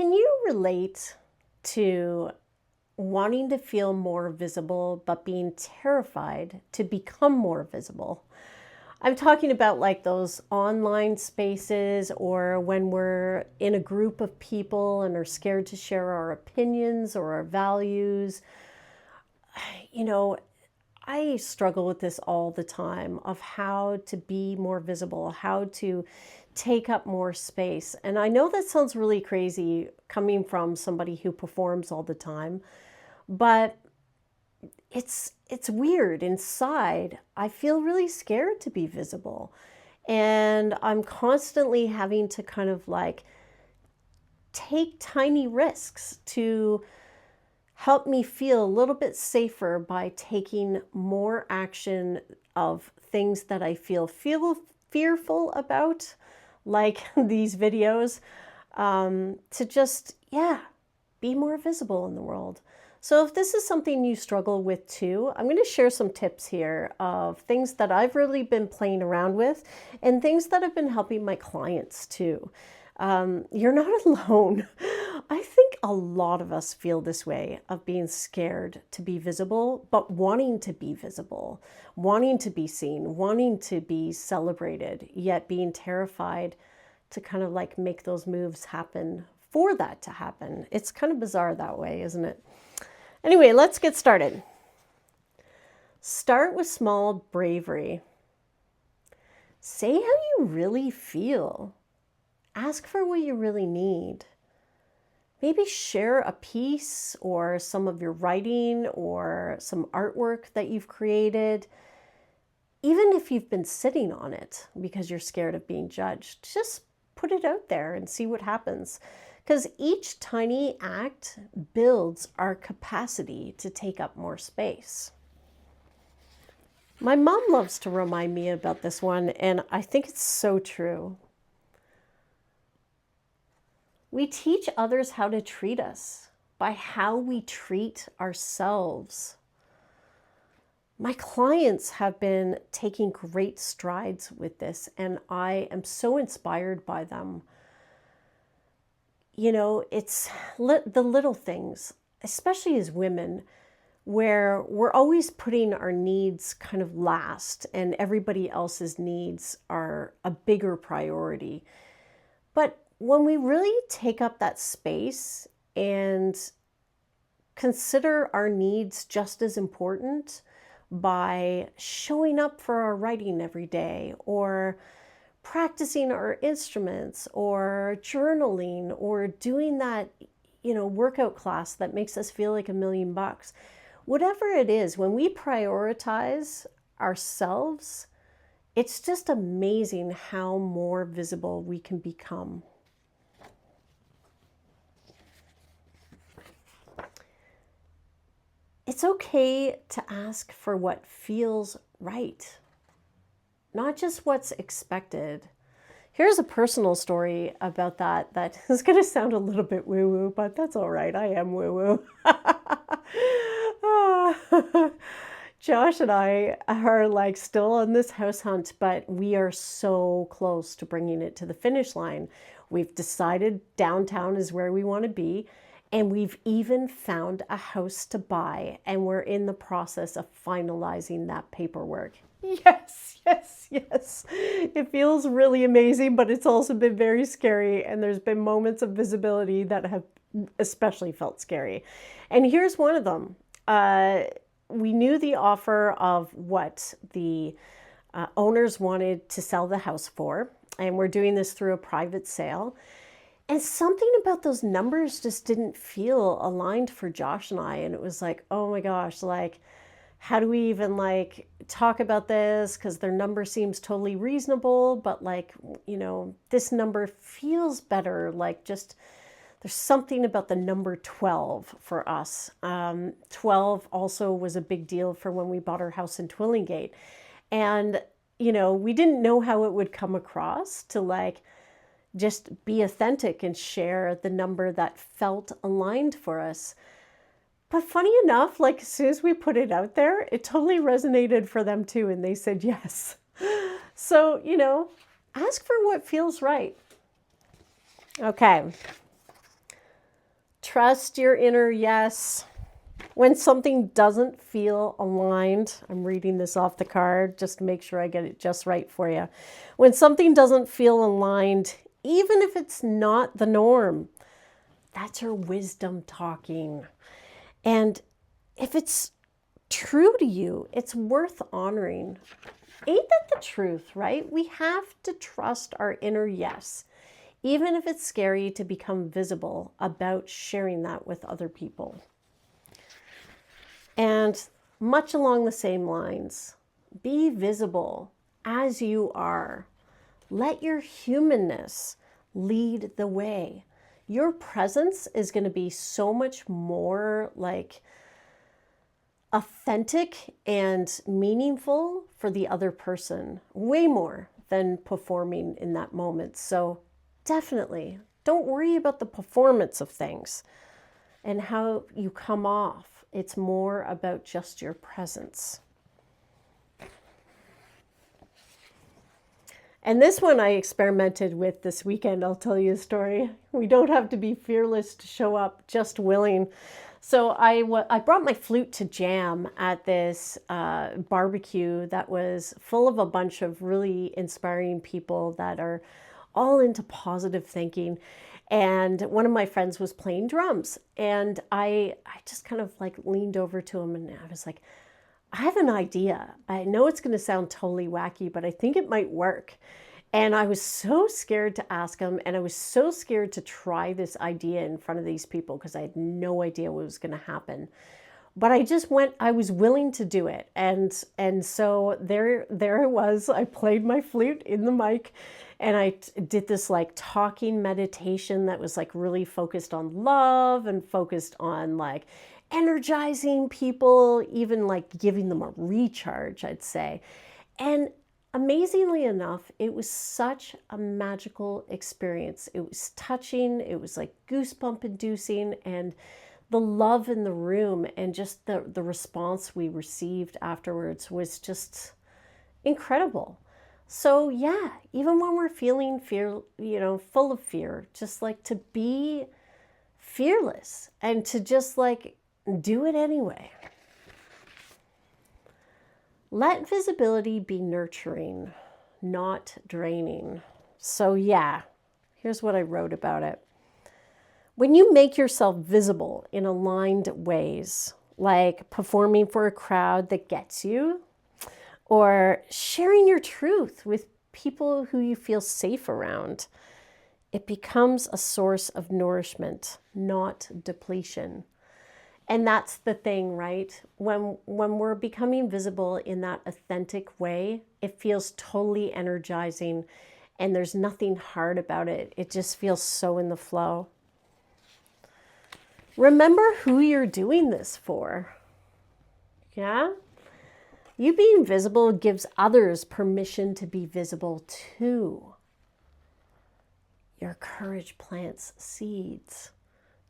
Can you relate to wanting to feel more visible, but being terrified to become more visible? I'm talking about like those online spaces, or when we're in a group of people and are scared to share our opinions or our values. You know, I struggle with this all the time, of how to be more visible, how to take up more space. And I know that sounds really crazy coming from somebody who performs all the time, but it's weird. Inside, I feel really scared to be visible. And I'm constantly having to kind of like take tiny risks to help me feel a little bit safer by taking more action of things that I feel fearful about, like these videos, to just, yeah, be more visible in the world. So if this is something you struggle with too, I'm going to share some tips here of things that I've really been playing around with and things that have been helping my clients too. You're not alone. I think a lot of us feel this way, of being scared to be visible, but wanting to be visible, wanting to be seen, wanting to be celebrated, yet being terrified to kind of like make those moves happen for that to happen. It's kind of bizarre that way, isn't it? Anyway, let's get started. Start with small bravery. Say how you really feel. Ask for what you really need. Maybe share a piece or some of your writing or some artwork that you've created. Even if you've been sitting on it because you're scared of being judged, just put it out there and see what happens. Because each tiny act builds our capacity to take up more space. My mom loves to remind me about this one, and I think it's so true. We teach others how to treat us by how we treat ourselves. My clients have been taking great strides with this, and I am so inspired by them. You know, it's the little things, especially as women, where we're always putting our needs kind of last and everybody else's needs are a bigger priority. But when we really take up that space and consider our needs just as important by showing up for our writing every day, or practicing our instruments, or journaling, or doing that, workout class that makes us feel like $1,000,000. Whatever it is, when we prioritize ourselves, it's just amazing how more visible we can become. It's okay to ask for what feels right, not just what's expected. Here's a personal story about that is going to sound a little bit woo-woo, but that's all right. I am woo-woo. Josh and I are like still on this house hunt, but we are so close to bringing it to the finish line. We've decided downtown is where we want to be, and we've even found a house to buy, and we're in the process of finalizing that paperwork. Yes, yes, yes. It feels really amazing, but it's also been very scary, and there's been moments of visibility that have especially felt scary. And here's one of them. We knew the offer of what the owners wanted to sell the house for, and we're doing this through a private sale. And something about those numbers just didn't feel aligned for Josh and I. And it was like, oh my gosh, like, how do we even like talk about this? Because their number seems totally reasonable, but like, this number feels better. Like, just there's something about the number 12 for us. 12 also was a big deal for when we bought our house in Twillingate. And, we didn't know how it would come across to like just be authentic and share the number that felt aligned for us. But funny enough, like as soon as we put it out there, it totally resonated for them too. And they said yes. So, ask for what feels right. Okay. Trust your inner yes. When something doesn't feel aligned, I'm reading this off the card just to make sure I get it just right for you. When something doesn't feel aligned, even if it's not the norm, that's your wisdom talking. And if it's true to you, it's worth honoring. Ain't that the truth, right? We have to trust our inner yes, even if it's scary to become visible about sharing that with other people. And much along the same lines, be visible as you are. Let your humanness lead the way. Your presence is going to be so much more like authentic and meaningful for the other person, way more than performing in that moment. So definitely don't worry about the performance of things and how you come off. It's more about just your presence. And this one I experimented with this weekend. I'll tell you a story. We don't have to be fearless to show up, just willing. So I brought my flute to jam at this barbecue that was full of a bunch of really inspiring people that are all into positive thinking. And one of my friends was playing drums. And I just kind of like leaned over to him and I was like, I have an idea. I know it's going to sound totally wacky, but I think it might work. And I was so scared to ask him, and I was so scared to try this idea in front of these people because I had no idea what was going to happen. But I just went, I was willing to do it. And so there it was. I played my flute in the mic and I did this like talking meditation that was like really focused on love and focused on like energizing people, even like giving them a recharge, I'd say. And amazingly enough, it was such a magical experience. It was touching, it was like goosebump inducing, and the love in the room and just the response we received afterwards was just incredible. So yeah, even when we're feeling fear, full of fear, just like to be fearless and to just like do it anyway. Let visibility be nurturing, not draining. So yeah, here's what I wrote about it. When you make yourself visible in aligned ways, like performing for a crowd that gets you, or sharing your truth with people who you feel safe around, it becomes a source of nourishment, not depletion. And that's the thing, right? When we're becoming visible in that authentic way, it feels totally energizing and there's nothing hard about it. It just feels so in the flow. Remember who you're doing this for. Yeah? You being visible gives others permission to be visible too. Your courage plants seeds.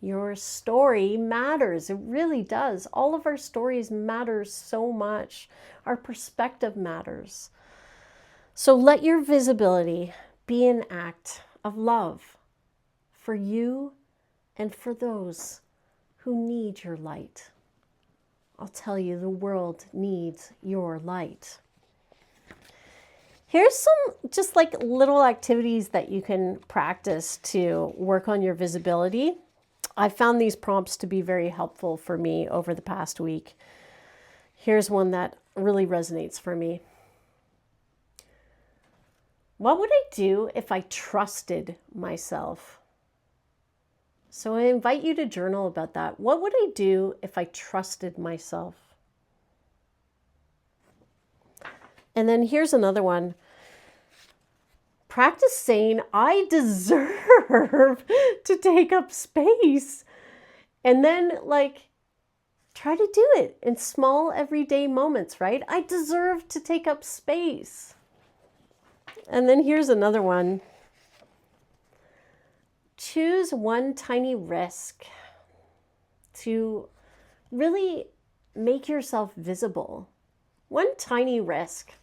Your story matters. It really does. All of our stories matter so much. Our perspective matters. So let your visibility be an act of love for you and for those who need your light. I'll tell you, the world needs your light. Here's some just like little activities that you can practice to work on your visibility. I found these prompts to be very helpful for me over the past week. Here's one that really resonates for me. What would I do if I trusted myself? So I invite you to journal about that. What would I do if I trusted myself? And then here's another one. Practice saying, I deserve to take up space. And then try to do it in small everyday moments, right? I deserve to take up space. And then here's another one. Choose one tiny risk to really make yourself visible. One tiny risk.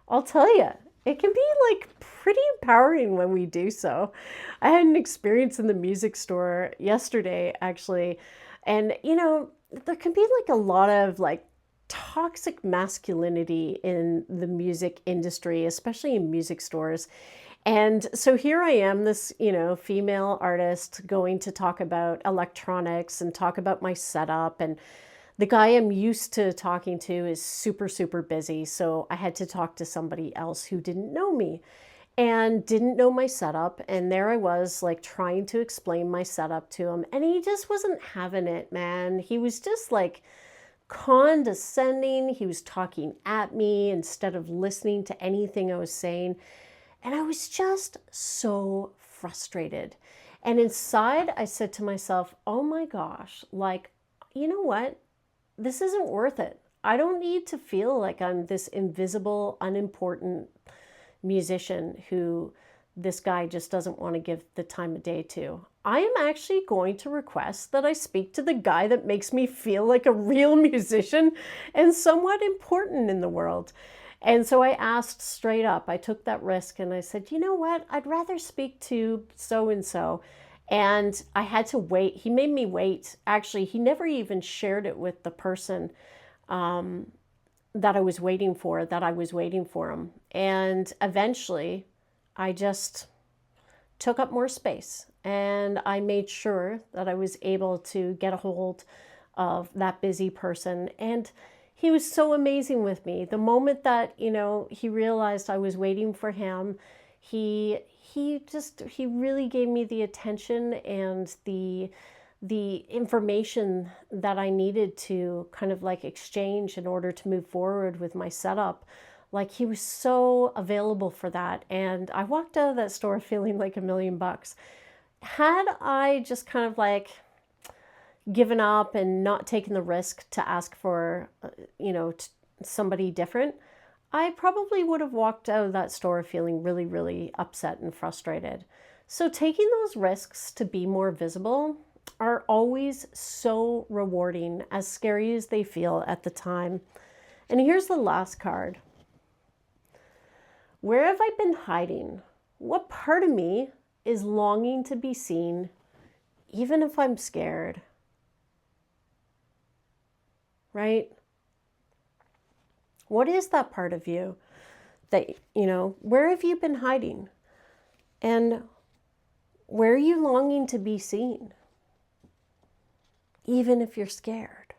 I'll tell you, it can be like pretty empowering when we do so. I had an experience in the music store yesterday, actually, and there can be like a lot of like toxic masculinity in the music industry, especially in music stores. And so here I am, this, female artist going to talk about electronics and talk about my setup. And the guy I'm used to talking to is super, super busy. So I had to talk to somebody else who didn't know me and didn't know my setup. And there I was, like, trying to explain my setup to him. And he just wasn't having it, man. He was just like condescending. He was talking at me instead of listening to anything I was saying. And I was just so frustrated. And inside, I said to myself, oh my gosh, like, you know what? This isn't worth it. I don't need to feel like I'm this invisible, unimportant musician who this guy just doesn't want to give the time of day to. I am actually going to request that I speak to the guy that makes me feel like a real musician and somewhat important in the world. And so I asked straight up, I took that risk and I said, you know what? I'd rather speak to so-and-so. And I had to wait. He made me wait. Actually, he never even shared it with the person that I was waiting for him. And eventually, I just took up more space. And I made sure that I was able to get a hold of that busy person. And he was so amazing with me. The moment that, he realized I was waiting for him, he really gave me the attention and the information that I needed to kind of like exchange in order to move forward with my setup. Like, he was so available for that. And I walked out of that store feeling like $1,000,000. Had I just kind of like given up and not taken the risk to ask for, somebody different, I probably would have walked out of that store feeling really, really upset and frustrated. So taking those risks to be more visible are always so rewarding, as scary as they feel at the time. And here's the last card. Where have I been hiding? What part of me is longing to be seen, even if I'm scared? Right? What is that part of you that, where have you been hiding? And where are you longing to be seen? Even if you're scared.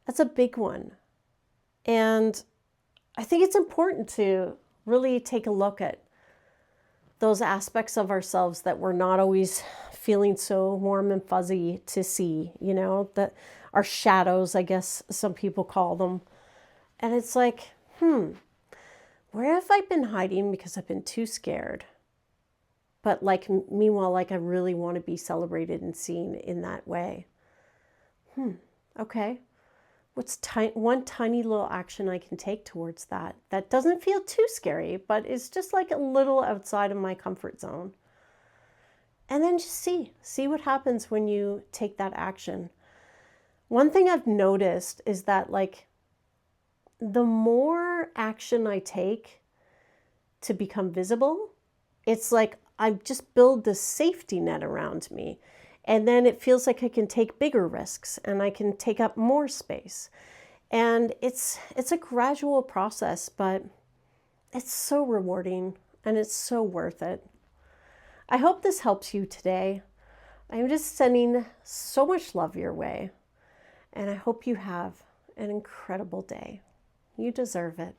That's a big one. And I think it's important to really take a look at those aspects of ourselves that we're not always feeling so warm and fuzzy to see, that our shadows, I guess some people call them. And it's like, where have I been hiding because I've been too scared? But meanwhile, I really want to be celebrated and seen in that way. Okay. What's one tiny little action I can take towards that? That doesn't feel too scary, but it's just like a little outside of my comfort zone. And then just see what happens when you take that action. One thing I've noticed is that the more action I take to become visible, it's like I just build this safety net around me. And then it feels like I can take bigger risks and I can take up more space. And it's a gradual process, but it's so rewarding and it's so worth it. I hope this helps you today. I'm just sending so much love your way. And I hope you have an incredible day. You deserve it.